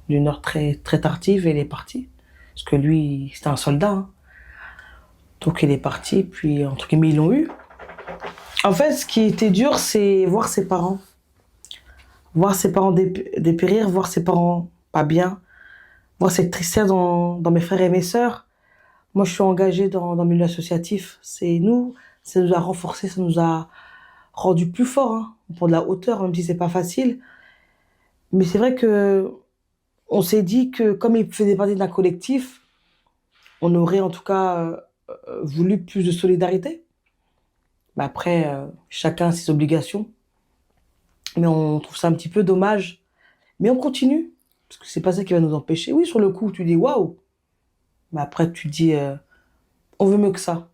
d'une heure très, très tardive et il est parti. Parce que lui, c'était un soldat. Hein. Donc il est parti, puis entre guillemets, ils l'ont eu. En fait, ce qui était dur, c'est voir ses parents. Voir ses parents dépérir, voir ses parents pas bien, voir cette tristesse dans mes frères et mes sœurs. Moi, je suis engagée dans le milieu associatif. Ça nous a renforcés, ça nous a rendu plus forts, hein, pour de la hauteur, même si c'est pas facile. Mais c'est vrai que on s'est dit que comme il faisait partie d'un collectif, on aurait en tout cas voulu plus de solidarité. Mais après, chacun a ses obligations. Mais on trouve ça un petit peu dommage. Mais on continue, parce que c'est pas ça qui va nous empêcher. Oui, sur le coup, tu dis waouh. Mais après, tu dis on veut mieux que ça.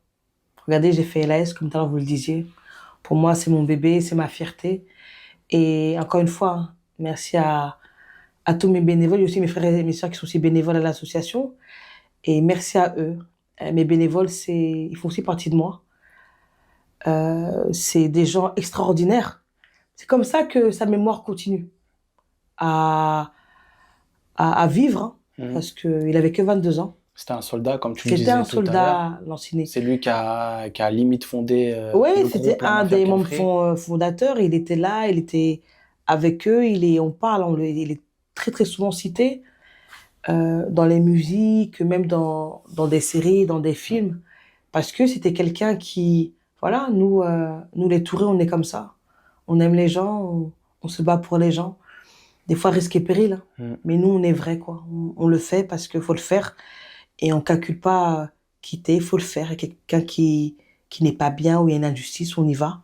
Regardez, j'ai fait LAS, comme tout à l'heure vous le disiez. Pour moi, c'est mon bébé, c'est ma fierté. Et encore une fois, hein, merci à tous mes bénévoles, il y a aussi mes frères et mes sœurs qui sont aussi bénévoles à l'association. Et merci à eux. Mes bénévoles, ils font aussi partie de moi. C'est des gens extraordinaires. C'est comme ça que sa mémoire continue à, à vivre, hein, parce qu'il avait que 22 ans. C'était un soldat, comme tu le C'était disais un tout à l'heure. soldat lanciné. C'est lui qui a limite fondé Oui, le c'était groupe La un Mafia des membres Cafri. fondateurs. Il était là, il était avec eux. On parle, il est très très souvent cité dans les musiques, même dans des séries, dans des films, parce que c'était quelqu'un qui, voilà, nous les Tourés, on est comme ça. On aime les gens, on se bat pour les gens. Des fois risque et péril, hein. Mais nous on est vrai quoi. On le fait parce qu'il faut le faire et on calcule pas quitter, il faut le faire. Et quelqu'un qui n'est pas bien ou il y a une injustice, on y va.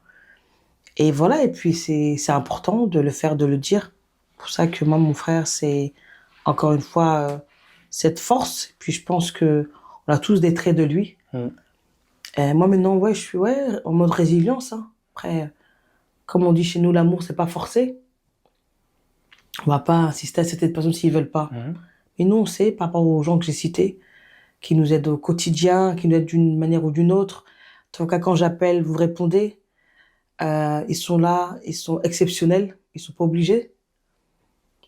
Et voilà, et puis c'est important de le faire, de le dire. C'est pour ça que moi, mon frère, c'est encore une fois cette force. Puis je pense que on a tous des traits de lui. Moi maintenant, ouais, je suis en mode résilience. Hein. Après, comme on dit chez nous, l'amour, c'est pas forcé. On va pas insister à certaines personnes s'ils veulent pas. Mais nous, on sait, par rapport aux gens que j'ai cités, qui nous aident au quotidien, qui nous aident d'une manière ou d'une autre. En tout cas, quand j'appelle, vous répondez. Ils sont là, ils sont exceptionnels, ils sont pas obligés.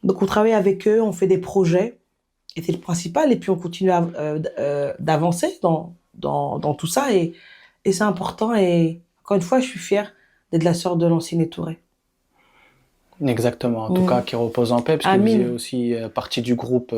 Donc on travaille avec eux, on fait des projets, et c'est le principal, et puis on continue d'avancer dans tout ça, et c'est important, et encore une fois, je suis fière d'être la sœur de Lancine Touré. Exactement, en tout cas, qui repose en paix, parce que vous Amine. faisiez aussi partie du groupe